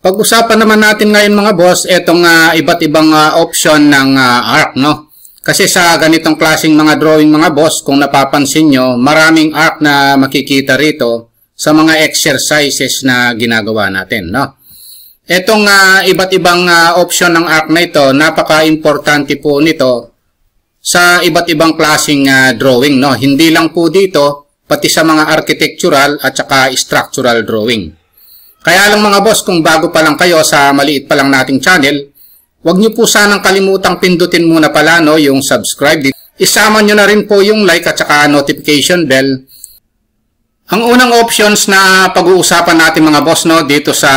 Pag-usapan naman natin ngayon mga boss, itong iba't ibang option ng arc, no? Kasi sa ganitong klaseng mga drawing mga boss, kung napapansin nyo, maraming arc na makikita rito sa mga exercises na ginagawa natin, no? Itong iba't ibang option ng arc na ito, napaka-importante po nito sa iba't ibang klaseng drawing, no? Hindi lang po dito, pati sa mga architectural at saka structural drawing. Kaya lang mga boss, kung bago pa lang kayo sa maliit pa lang nating channel, huwag nyo po sanang kalimutang pindutin muna pala no, yung subscribe. Isama nyo na rin po yung like at saka notification bell. Ang unang options na pag-uusapan natin mga boss no, dito sa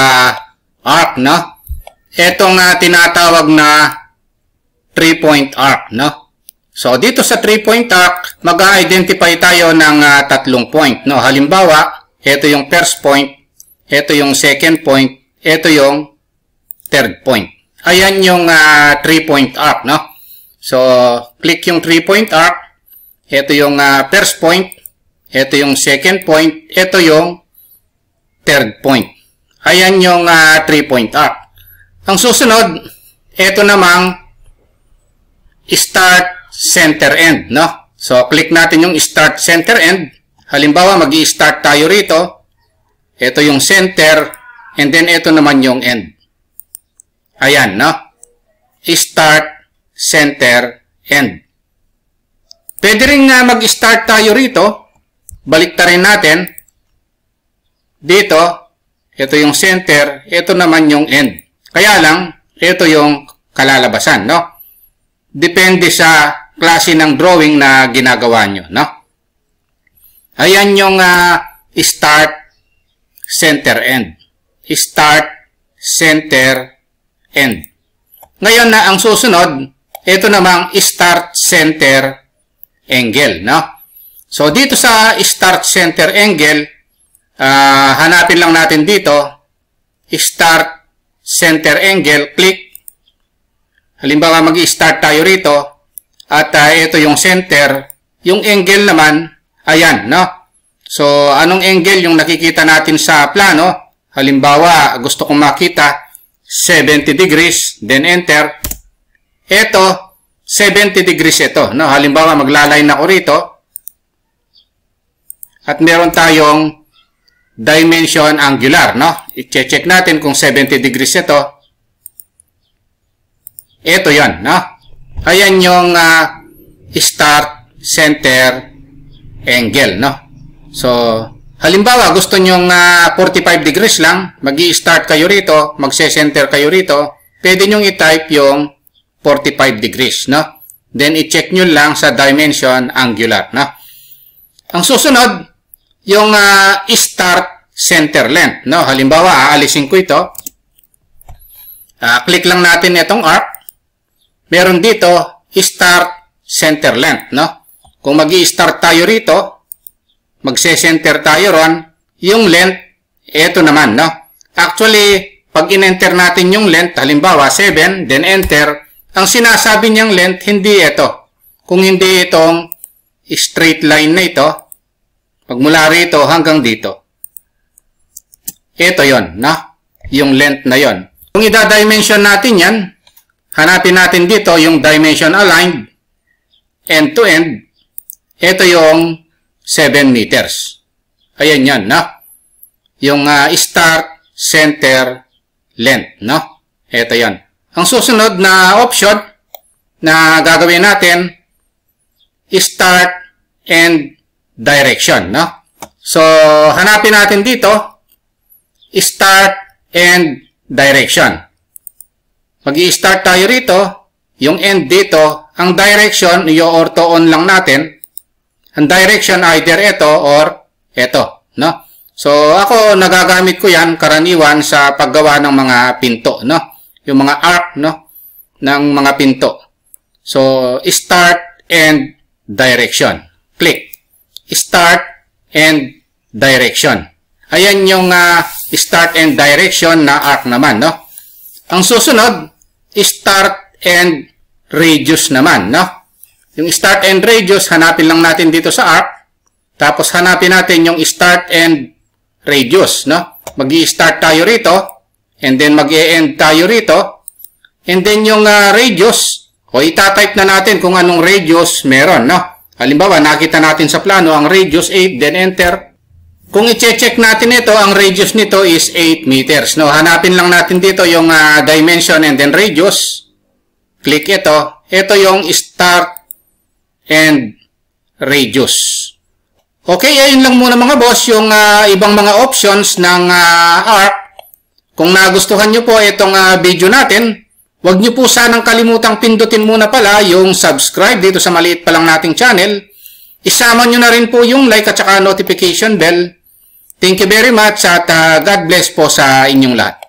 arc, no? Itong tinatawag na 3-point arc, no? So dito sa 3-point arc, mag-identify tayo ng 3 point, no? Halimbawa, ito yung first point, ito yung second point, ito yung third point. Ayan yung 3-point arc, no? So, click yung 3-point arc. Ito yung first point, ito yung second point, ito yung third point. Ayan yung 3-point arc. Ang susunod, ito namang start center end, no? So, click natin yung start center end. Halimbawa, mag-i-start tayo rito. Ito yung center, and then ito naman yung end. Ayan, no? Start, center, end. Pwede rin mag-start tayo rito. Baliktarin natin. Dito, ito yung center, ito naman yung end. Kaya lang, ito yung kalalabasan, no? Depende sa klase ng drawing na ginagawa nyo, no? Ayan yung start, center, end. Start, center, end. Ngayon na ang susunod, ito namang start, center, angle, no? So, dito sa start, center, angle, hanapin lang natin dito, start, center, angle, click. Halimbawa, mag-i-start tayo rito, at ito yung center, yung angle naman, ayan, no? So, anong angle yung nakikita natin sa plano? Halimbawa, gusto kong makita 70 degrees, then enter. Ito, 70 degrees ito. No? Halimbawa, maglaline ako rito. At meron tayong dimension angular. No? I-check natin kung 70 degrees ito. Ito yan. No? Ayan yung start, center, angle. No? So, halimbawa, gusto nyong 45 degrees lang, mag-i-start kayo rito, magse-center kayo rito, pwede nyong i-type yung 45 degrees, no? Then, i-check nyo lang sa dimension angular, no? Ang susunod, yung start center length, no? Halimbawa, aalisin ko ito. Click lang natin itong arc. Meron dito, start center length, no? Kung mag-i-start tayo rito, magse-center tayo ron, yung length, ito naman, no? Actually, pag in-enter natin yung length, halimbawa 7, then enter, ang sinasabi niyang length, hindi ito. Kung hindi itong straight line na ito, pagmula rito hanggang dito. Ito yon, no? Yung length na yon. Kung i-dimension natin yan, hanapin natin dito yung dimension aligned, end to end, ito yung 7 meters. Ayan yan, no? Yung start, center, length, no? Ito yan. Ang susunod na option na gagawin natin, start and direction, no? So, hanapin natin dito, start and direction. Mag-i-start tayo rito, yung end dito, ang direction, i-ortho-on lang natin. Ang direction either ito or ito, no? So, ako nagagamit ko yan karaniwan sa paggawa ng mga pinto, no? Yung mga arc, no? Ng mga pinto. So, start and direction. Click. Start and direction. Ayan yung start and direction na arc naman, no? Ang susunod, start and radius naman, no? Yung start and radius, hanapin lang natin dito sa arc. Tapos hanapin natin yung start and radius, no? Mag-i-start tayo rito. and then mag-e-end tayo rito. And then yung radius, o itatype na natin kung anong radius meron, no? Halimbawa, nakita natin sa plano ang radius 8, then enter. Kung i-check natin ito, ang radius nito is 8 meters, no? Hanapin lang natin dito yung dimension and then radius. Click ito. Ito yung start and radius. Okay, ayun lang muna mga boss yung ibang mga options ng ARC. Kung nagustuhan nyo po itong video natin, huwag nyo po sanang kalimutang pindutin muna pala yung subscribe dito sa maliit pa lang nating channel. Isama nyo na rin po yung like at saka notification bell. Thank you very much at God bless po sa inyong lahat.